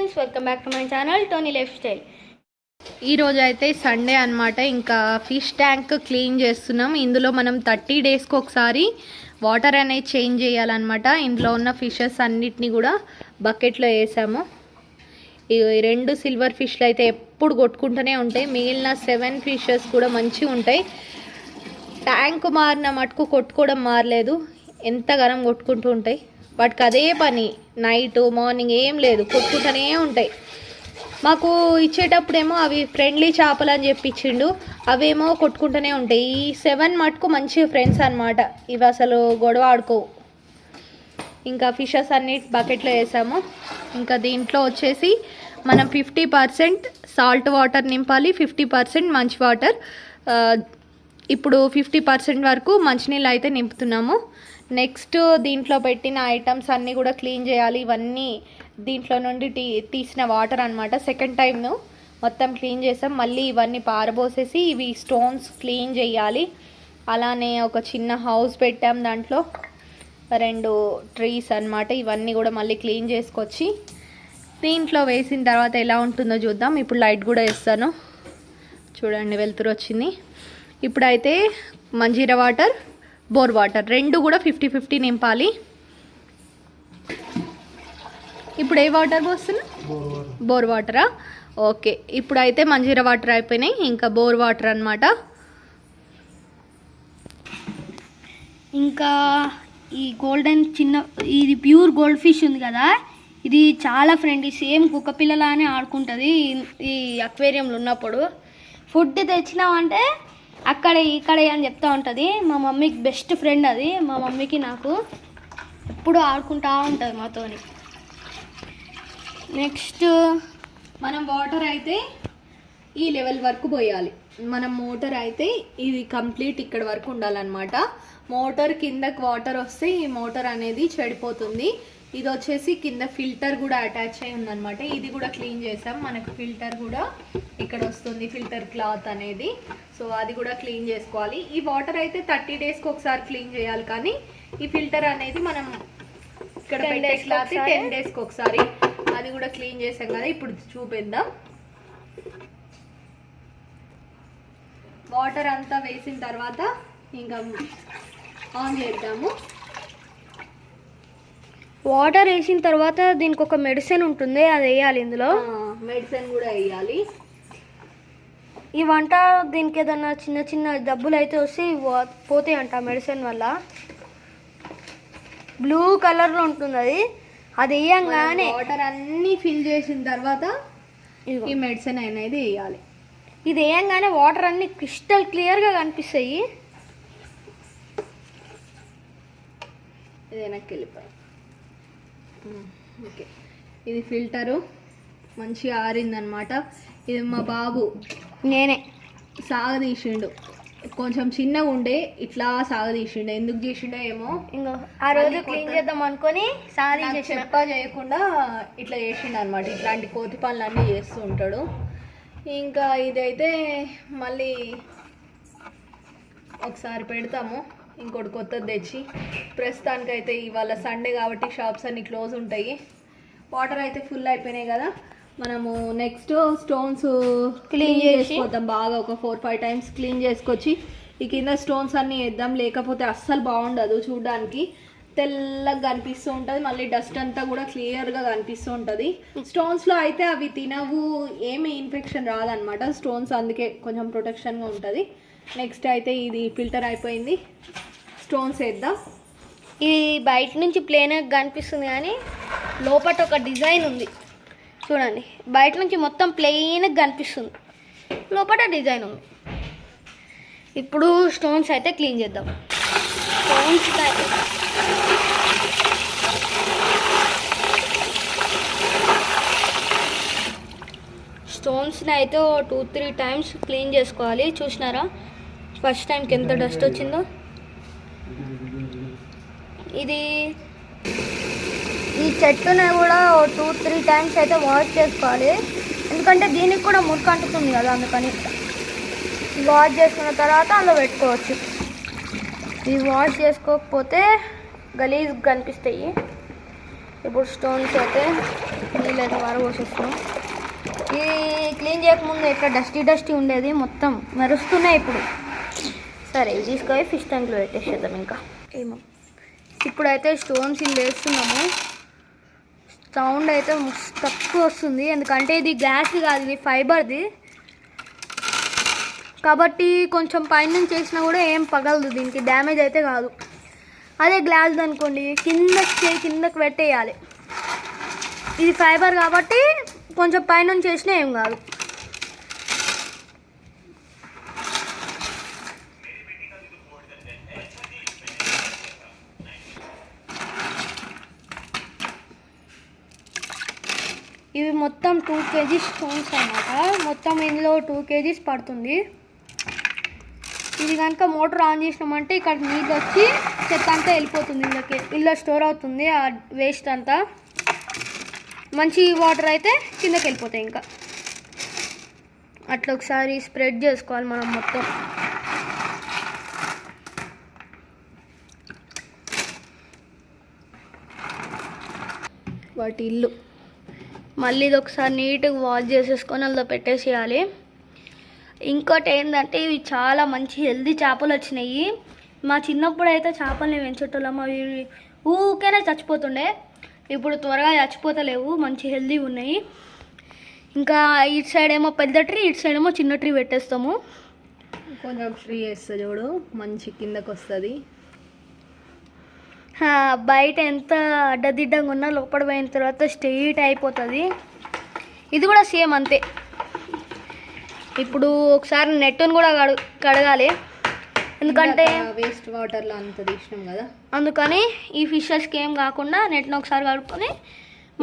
Friends, welcome back to my channel Tony life style. ఈరోజు అయితే Sunday అనమాట. ఇంకా ఫిష్ ట్యాంక్ క్లీన్ చేస్తున్నాం. ఇందులో మనం 30 డేస్కి ఒకసారి వాటర్ అనేది చేంజ్ చేయాలన్నమాట. ఇందులో ఉన్న ఫిషెస్ అన్నిటినీ కూడా బకెట్లో వేసాము. ఈ 2 సిల్వర్ ఫిష్లు అయితే ఎప్పుడు కొట్టుకుంటూనే ఉంటాయి. మిగిలిన 7 ఫిషెస్ కూడా మంచిగా ఉంటాయి. ట్యాంక్ మారిన మటుకు కొట్టుకోవడం మారలేదు, ఎంతగానం కొట్టుకుంటూ ఉంటాయి. వాటికి అదే పని, నైట్ మార్నింగ్ ఏం లేదు, కొట్టుకుంటూనే ఉంటాయి. మాకు ఇచ్చేటప్పుడేమో అవి ఫ్రెండ్లీ చేపలు అని చెప్పి ఇచ్చిండు, అవేమో కొట్టుకుంటూనే ఉంటాయి. ఈ 7 మటుకు మంచి ఫ్రెండ్స్ అనమాట. ఇవి అసలు గొడవ ఆడుకోవు. ఇంకా ఫిషెస్ అన్ని బకెట్లో వేసాము. ఇంకా దీంట్లో వచ్చేసి మనం 50% సాల్ట్ వాటర్ నింపాలి, 50% మంచి వాటర్. ఇప్పుడు 50% వరకు మంచినీళ్ళు అయితే నింపుతున్నాము. నెక్స్ట్ దీంట్లో పెట్టిన ఐటమ్స్ అన్నీ కూడా క్లీన్ చేయాలి. ఇవన్నీ దీంట్లో నుండి తీసిన వాటర్ అనమాట. సెకండ్ టైం మొత్తం క్లీన్ చేసాం. మళ్ళీ ఇవన్నీ పారబోసేసి ఇవి స్టోన్స్ క్లీన్ చేయాలి. అలానే ఒక చిన్న హౌస్ పెట్టాం, దాంట్లో 2 ట్రీస్ అనమాట. ఇవన్నీ కూడా మళ్ళీ క్లీన్ చేసుకొచ్చి దీంట్లో వేసిన తర్వాత ఎలా ఉంటుందో చూద్దాం. ఇప్పుడు లైట్ కూడా వేస్తాను, చూడండి వెలుతురు వచ్చింది. ఇప్పుడైతే మంజీరా వాటర్, బోర్ వాటర్ 2 కూడా 50-50 నింపాలి. ఇప్పుడు ఏ వాటర్ పోస్తున్నా? బోర్ వాటరా? ఓకే. ఇప్పుడైతే మంజీరా వాటర్ అయిపోయినాయి, ఇంకా బోర్ వాటర్ అనమాట. ఇంకా ఈ గోల్డెన్ ఇది ప్యూర్ గోల్డ్ ఫిష్ ఉంది కదా, ఇది చాలా ఫ్రెండ్లీ, సేమ్ కుక్క పిల్లలానే ఆడుకుంటుంది. ఈ అక్వేరియంలో ఉన్నప్పుడు ఫుడ్ తెచ్చినామంటే అక్కడే ఇక్కడే అని చెప్తూ ఉంటుంది. మా మమ్మీకి బెస్ట్ ఫ్రెండ్ అది. మా మమ్మీకి నాకు ఎప్పుడు ఆడుకుంటూ ఉంటుంది మాతోని. నెక్స్ట్ మనం వాటర్ అయితే ఈ లెవెల్ వరకు పోయాలి. మనం మోటార్ అయితే ఇది కంప్లీట్ ఇక్కడ వరకు ఉండాలన్నమాట. మోటార్ కిందకి వాటర్ వస్తే ఈ మోటార్ అనేది చెడిపోతుంది. ఇది వచ్చేసి కింద ఫిల్టర్ కూడా అటాచ్ అయి ఉందన్నమాట. ఇది కూడా క్లీన్ చేసాం. మనకు ఫిల్టర్ కూడా ఇక్కడ వస్తుంది, ఫిల్టర్ క్లాత్ అనేది. సో అది కూడా క్లీన్ చేసుకోవాలి. ఈ వాటర్ అయితే 30 డేస్కి ఒకసారి క్లీన్ చేయాలి, కానీ ఈ ఫిల్టర్ అనేది మనం ఇక్కడ పెట్టే క్లాత్ 10 డేస్కి ఒకసారి. అది కూడా క్లీన్ చేసాం కదా. ఇప్పుడు చూపిద్దాం. వాటర్ అంతా వేసిన తర్వాత ఇంకా ఆన్ చేద్దాము. వాటర్ వేసిన తర్వాత దీనికి ఒక మెడిసిన్ ఉంటుంది, అది వేయాలి. ఇందులో మెడిసిన్ కూడా వేయాలి. ఈ వంట దీనికి ఏదన్నా చిన్న చిన్న జబ్బులు అయితే వస్తే పోతాయి అంట మెడిసిన్ వల్ల. బ్లూ కలర్లో ఉంటుంది అది. అది వేయంగానే వాటర్ అన్నీ ఫిల్ చేసిన తర్వాత ఈ మెడిసిన్ అనేది వేయాలి. ఇది వేయంగానే వాటర్ అన్నీ క్రిస్టల్ క్లియర్గా కనిపిస్తాయి. ఇది వెనక్కి వెళ్ళిపోయి. ఓకే, ఇది ఫిల్టరు మంచిగా ఆరిందనమాట. ఇది మా బాబు నేనే సాగదీసిండు. కొంచెం చిన్నగా ఉండే ఇట్లా సాగదీసిండు. ఎందుకు చేసిండో ఏమో. ఇంకా ఆ రోజు క్లీన్ చేద్దాం అనుకొని చెప్పా చేయకుండా ఇట్లా చేసిండు అనమాట. ఇట్లాంటి కోతి పనులు అన్నీ చేస్తూ ఉంటాడు. ఇంకా ఇదైతే మళ్ళీ ఒకసారి పెడతాము, ఇంకోటి కొత్తది తెచ్చి. ప్రస్తుతానికైతే ఇవాళ సండే కాబట్టి షాప్స్ అన్నీ క్లోజ్ ఉంటాయి. వాటర్ అయితే ఫుల్ అయిపోయినాయి కదా. మనము నెక్స్ట్ స్టోన్స్ క్లీన్ చేసుకోద్దాం. బాగా ఒక 4-5 టైమ్స్ క్లీన్ చేసుకొచ్చి ఈ కింద స్టోన్స్ అన్నీ వేద్దాం. లేకపోతే అస్సలు బాగుండదు, చూడడానికి తెల్లగా కనిపిస్తూ ఉంటుంది. మళ్ళీ డస్ట్ అంతా కూడా క్లియర్గా కనిపిస్తూ ఉంటుంది. స్టోన్స్లో అయితే అవి తినవు, ఏమి ఇన్ఫెక్షన్ రాదనమాట స్టోన్స్, అందుకే కొంచెం ప్రొటెక్షన్గా ఉంటుంది. నెక్స్ట్ అయితే ఇది ఫిల్టర్ అయిపోయింది, స్టోన్స్ వేద్దాం. ఇది బయట నుంచి ప్లేన్గా కనిపిస్తుంది కానీ లోపల ఒక డిజైన్ ఉంది చూడండి. బయట నుంచి మొత్తం ప్లెయిన్గా కనిపిస్తుంది, లోపల డిజైన్ ఉంది. ఇప్పుడు స్టోన్స్ అయితే క్లీన్ చేద్దాం. స్టోన్స్ని అయితే 2-3 టైమ్స్ క్లీన్ చేసుకోవాలి. చూసినారా ఫస్ట్ టైంకి ఎంత డస్ట్ వచ్చిందో. ఈ చెట్టుని కూడా 2-3 టైమ్స్ అయితే వాష్ చేసుకోవాలి, ఎందుకంటే దీనికి కూడా మురికి అంటుతుంది కదా, అందుకని వాష్ చేసుకున్న తర్వాత అందులో పెట్టుకోవచ్చు. ఇవి వాష్ చేసుకోకపోతే గలీజ్ కనిపిస్తాయి. ఇప్పుడు స్టోన్స్ అయితే నీళ్ళు అయితే వరపోసేస్తున్నాం. ఇది క్లీన్ చేయకముందు ఎట్లా డస్టీ ఉండేది, మొత్తం మెరుస్తున్నాయి ఇప్పుడు. సరే ఇది తీసుకొని ఫిష్ ట్యాంక్లో పెట్టేసేద్దాం. ఇంకా ఏమో ఇప్పుడైతే స్టోన్స్ ఇల్లు వేస్తున్నాము. సౌండ్ అయితే తక్కువ వస్తుంది, ఎందుకంటే ఇది గ్లాస్ కాదు, ఇది ఫైబర్ది కాబట్టి కొంచెం పైనుంచి చేసినా కూడా ఏం పగలదు, దీనికి డ్యామేజ్ అయితే కాదు. అదే గ్లాస్ అనుకోండి కిందకి పెట్టేయాలి. ఇది ఫైబర్ కాబట్టి కొంచెం పైనుంచి చేసినా ఏం కాదు. ఇవి మొత్తం 2 kg స్టోన్స్ అన్నమాట. మొత్తం ఇందులో 2 kg పడుతుంది. ఇది కనుక మోటార్ ఆన్ చేసినామంటే ఇక్కడ నీళ్ళు వచ్చి చెత్త అంతా వెళ్ళిపోతుంది, ఇందులో స్టోర్ అవుతుంది ఆ వేస్ట్ అంతా. మంచి వాటర్ అయితే కిందకి వెళ్ళిపోతాయి. ఇంకా అట్లా ఒకసారి స్ప్రెడ్ చేసుకోవాలి మనం మొత్తం. వాటి ఇల్లు మళ్ళీ ఇది ఒకసారి నీట్గా వాష్ చేసేసుకొని అందులో పెట్టేసేయాలి. ఇంకోటి ఏంటంటే ఇవి చాలా మంచి హెల్దీ చేపలు వచ్చినాయి. మా చిన్నప్పుడు అయితే చేపల్ని పెంచేటోళ్ళం, అవి ఊకేనే చచ్చిపోతుండే. ఇప్పుడు త్వరగా చచ్చిపోతలేవు, మంచి హెల్దీ ఉన్నాయి. ఇంకా ఇటు సైడ్ ఏమో పెద్ద ట్రీ, ఇటు సైడ్ ఏమో చిన్న ట్రీ పెట్టేస్తాము. కొంచెం ట్రీ వేస్తే చూడు మంచి కిందకు వస్తుంది. బయట ఎంత అడ్డదిడ్డంగా ఉన్నా లోపల పోయిన తర్వాత స్ట్రెయిట్ అయిపోతుంది. ఇది కూడా సేమ్ అంతే. ఇప్పుడు ఒకసారి నెట్ను కూడా కడగాలి, ఎందుకంటే వేస్ట్ వాటర్లో అంత తీసినాం కదా, అందుకని ఈ ఫిషెస్కి ఏం కాకుండా నెట్ను ఒకసారి కడుక్కొని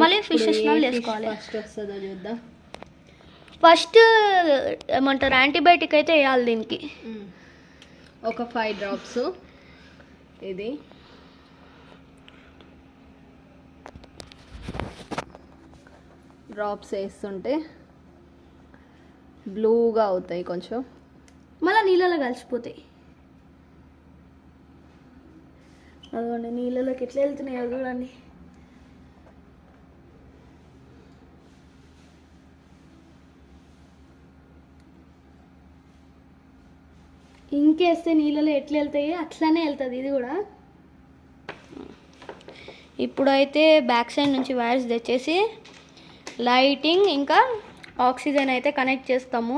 మళ్ళీ ఫిషెస్ వేసుకోవాలి. ఫస్ట్ వస్తుందో చూద్దాం. ఫస్ట్ ఏమంటారు యాంటీబయాటిక్ అయితే వేయాలి దీనికి. ఒక 5 drops ఇది డ్రాప్స్ వేస్తుంటే బ్లూగా అవుతాయి, కొంచెం మళ్ళీ నీళ్ళలో కలిసిపోతాయి. అదిగోండి నీళ్ళలోకి ఎట్లా వెళ్తున్నాయో చూడండి. ఇంకేస్తే నీళ్ళలో ఎట్లా వెళ్తాయి అట్లానే వెళ్తుంది ఇది కూడా. ఇప్పుడైతే బ్యాక్ సైడ్ నుంచి వైర్స్ తెచ్చేసి లైటింగ్ ఇంకా ఆక్సిజన్ అయితే కనెక్ట్ చేస్తాము.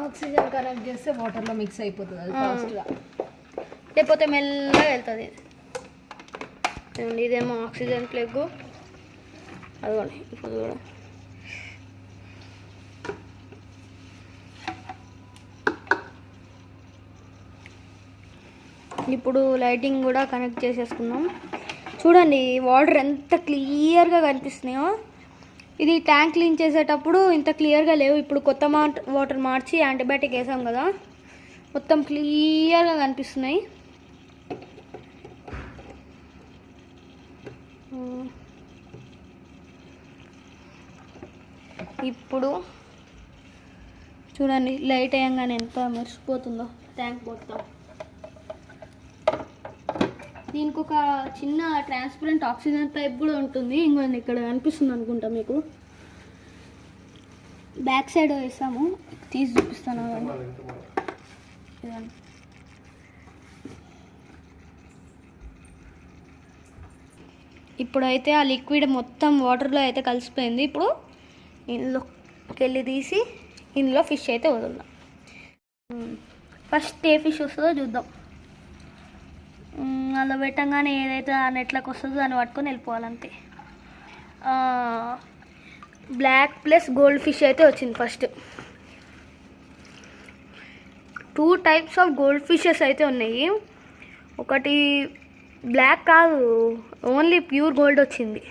ఆక్సిజన్ కనెక్ట్ చేస్తే వాటర్లో మిక్స్ అయిపోతుంది అది ఫాస్ట్గా, లేకపోతే మెల్లగా వెళ్తుంది. ఇదేమో ఆక్సిజన్ ప్లగ్, అదిగోండి ఇప్పుడు కూడా. ఇప్పుడు లైటింగ్ కూడా కనెక్ట్ చేసేసుకున్నాం. చూడండి వాటర్ ఎంత క్లియర్గా కనిపిస్తున్నాయో. ఇది ట్యాంక్ క్లీన్ చేసేటప్పుడు ఇంత క్లియర్గా లేవు. ఇప్పుడు కొత్త వాటర్ మార్చి యాంటీబయాటిక్ వేసాం కదా, మొత్తం క్లియర్గా కనిపిస్తున్నాయి. ఇప్పుడు చూడండి లైట్ అయ్యంగానే ఎంత మెరిసిపోతుందో ట్యాంక్ మొత్తం. దీనికి ఒక చిన్న ట్రాన్స్పరెంట్ ఆక్సిజన్ పైప్ కూడా ఉంటుంది, ఇంకొంది ఇక్కడ కనిపిస్తుంది అనుకుంటా మీకు. బ్యాక్ సైడ్ వేసాము, తీసి చూపిస్తాను. ఇప్పుడైతే ఆ లిక్విడ్ మొత్తం వాటర్లో అయితే కలిసిపోయింది. ఇప్పుడు ఇందులోకి వెళ్ళి తీసి ఇందులో ఫిష్ అయితే వదులుదాం. ఫస్ట్ ఏ ఫిష్ వస్తుందో చూద్దాం. అలా పెట్టంగానే ఏదైతే ఆ నెట్లోకి వస్తుందో దాన్ని పట్టుకొని వెళ్ళిపోవాలంతే. బ్లాక్ ప్లస్ గోల్డ్ ఫిష్ అయితే వచ్చింది first. 2 types of gold fishes అయితే ఉన్నాయి. ఒకటి బ్లాక్ కాదు, ఓన్లీ ప్యూర్ గోల్డ్ వచ్చింది.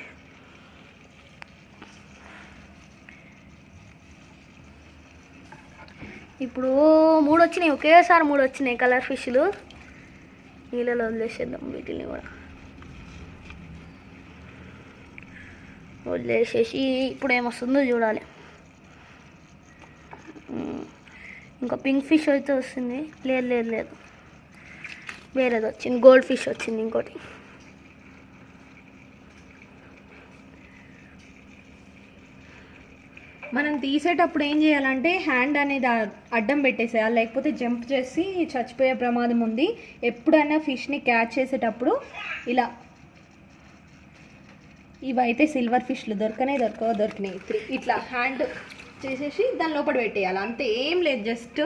ఇప్పుడు 3 వచ్చినాయి, ఒకేసారి 3 వచ్చినాయి కలర్ ఫిష్లు. నీళ్ళలో వదిలేసేద్దాం వీటిని కూడా. వదిలేసేసి ఇప్పుడు ఏమొస్తుందో చూడాలి. ఇంకా పింక్ ఫిష్ అయితే వస్తుంది. లేదు వేరేది వచ్చింది, గోల్డ్ ఫిష్ వచ్చింది ఇంకోటి. మనం తీసేటప్పుడు ఏం చేయాలంటే హ్యాండ్ అనేది అడ్డం పెట్టేసేయాలి, లేకపోతే జంప్ చేసి చచ్చిపోయే ప్రమాదం ఉంది. ఎప్పుడైనా ఫిష్ని క్యాచ్ చేసేటప్పుడు ఇలా, ఇవైతే సిల్వర్ ఫిష్లు దొరికినాయి 3, ఇట్లా హ్యాండ్ చేసేసి దాని లోపల పెట్టేయాలి, అంతే, ఏం లేదు. జస్ట్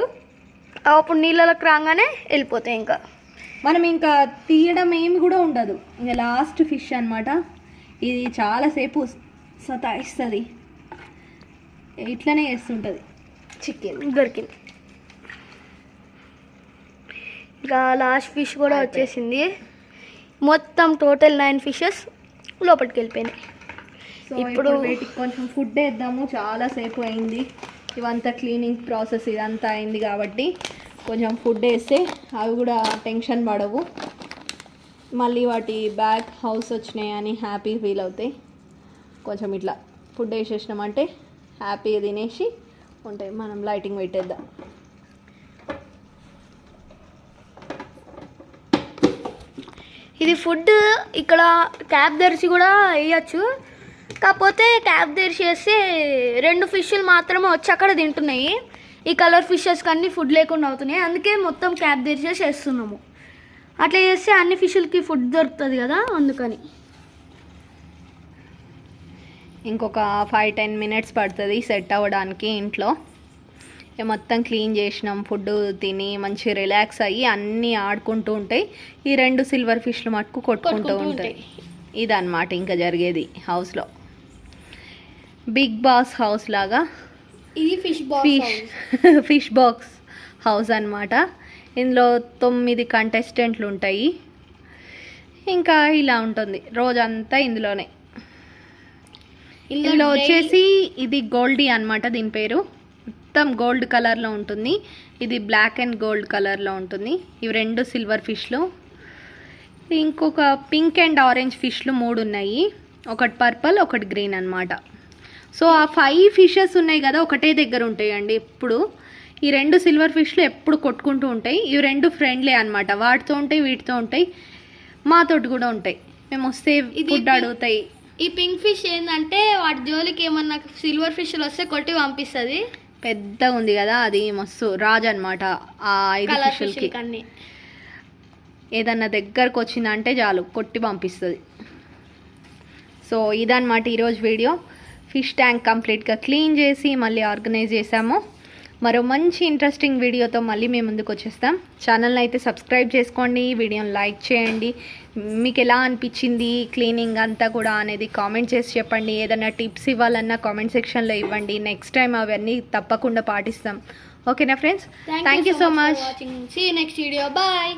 అప్పుడు నీళ్ళలోకి రాగానే వెళ్ళిపోతాయి. ఇంకా మనం ఇంకా తీయడం ఏమి కూడా ఉండదు. ఇంకా లాస్ట్ ఫిష్ అన్నమాట. ఇది చాలాసేపు సతాయిస్తుంది, ఇట్లనే వేస్తుంటుంది. చికెన్ దొరికింది. ఇంకా లాస్ట్ ఫిష్ కూడా వచ్చేసింది. మొత్తం టోటల్ 9 ఫిషెస్ లోపలికి వెళ్ళిపోయినాయి. సో ఇప్పుడు వీటికి కొంచెం ఫుడ్ వేద్దాము, చాలాసేపు అయింది. ఇవంతా క్లీనింగ్ ప్రాసెస్ ఇదంతా అయింది కాబట్టి కొంచెం ఫుడ్ వేస్తే అవి కూడా టెన్షన్ పడవు. మళ్ళీ వాటి బ్యాక్ హౌస్ వచ్చినాయి అని హ్యాపీ ఫీల్ అవుతాయి. కొంచెం ఇట్లా ఫుడ్ వేసేసినామంటే హ్యాపీగా తినేసి ఉంటాయి. మనం లైటింగ్ పెట్టేద్దాం. ఇది ఫుడ్ ఇక్కడ క్యాప్ తెరిచి కూడా వేయచ్చు. కాకపోతే క్యాప్ తెరిచి వేస్తే 2 ఫిష్లు మాత్రమే వచ్చి అక్కడ తింటున్నాయి. ఈ కలర్ ఫిషెస్కి అన్ని ఫుడ్ లేకుండా అవుతున్నాయి. అందుకే మొత్తం క్యాప్ తెరిచేసి వేస్తున్నాము. అట్లా చేస్తే అన్ని ఫిష్లకి ఫుడ్ దొరుకుతుంది కదా, అందుకని. ఇంకొక 5-10 మినిట్స్ పడుతుంది సెట్ అవ్వడానికి. ఇంట్లో మొత్తం క్లీన్ చేసినాం, ఫుడ్ తిని మంచి రిలాక్స్ అయ్యి అన్నీ ఆడుకుంటూ ఉంటాయి. ఈ 2 సిల్వర్ ఫిష్లు మటుకు కొట్టుకుంటూ ఉంటాయి. ఇదన్నమాట ఇంకా జరిగేది హౌస్లో. బిగ్ బాస్ హౌస్ లాగా ఇది ఫిష్ ఫిష్ బాక్స్ హౌస్ అన్నమాట. ఇందులో 9 కంటెస్టెంట్లు ఉంటాయి. ఇంకా ఇలా ఉంటుంది రోజంతా ఇందులోనే. ఇందులో వచ్చేసి ఇది గోల్డీ అన్నమాట, దీని పేరు. మొత్తం గోల్డ్ కలర్లో ఉంటుంది. ఇది బ్లాక్ అండ్ గోల్డ్ కలర్లో ఉంటుంది. ఇవి 2 సిల్వర్ ఫిష్లు. ఇంకొక పింక్ అండ్ ఆరెంజ్ ఫిష్లు 3 ఉన్నాయి. ఒకటి పర్పుల్, ఒకటి గ్రీన్ అన్నమాట. సో ఆ 5 ఫిషెస్ ఉన్నాయి కదా, ఒకటే దగ్గర ఉంటాయండి ఎప్పుడు. ఈ 2 సిల్వర్ ఫిష్లు ఎప్పుడు కొట్టుకుంటూ ఉంటాయి. ఇవి 2 ఫ్రెండ్లీ అన్నమాట. వాటితో ఉంటాయి, వీటితో ఉంటాయి, మాతోటి కూడా ఉంటాయి. మేము వస్తే ఫుడ్ అడుగుతాయి. ఈ పింక్ ఫిష్ ఏంటంటే వాటి జోలికి ఏమన్నా సిల్వర్ ఫిష్లు వస్తే కొట్టి పంపిస్తుంది. పెద్ద ఉంది కదా, అది మస్తు రాజు అనమాట. ఆ 5 ఫిష్లకి ఏదన్నా దగ్గరకు వచ్చిందంటే చాలు కొట్టి పంపిస్తుంది. సో ఇదన్నమాట ఈరోజు వీడియో. ఫిష్ ట్యాంక్ కంప్లీట్గా క్లీన్ చేసి మళ్ళీ ఆర్గనైజ్ చేసాము. మరో మంచి ఇంట్రెస్టింగ్ వీడియోతో మళ్ళీ మేము ముందుకు వచ్చేస్తాం. ఛానల్ని అయితే సబ్స్క్రైబ్ చేసుకోండి, వీడియోని లైక్ చేయండి. మీకు ఎలా అనిపించింది క్లీనింగ్ అంతా కూడా అనేది కామెంట్ చేసి చెప్పండి. ఏదైనా టిప్స్ ఇవ్వాలన్నా కామెంట్ సెక్షన్లో ఇవ్వండి. నెక్స్ట్ టైం అవన్నీ తప్పకుండా పాటిస్తాం. ఓకేనా friends? Thank you so much. See you next video. Bye.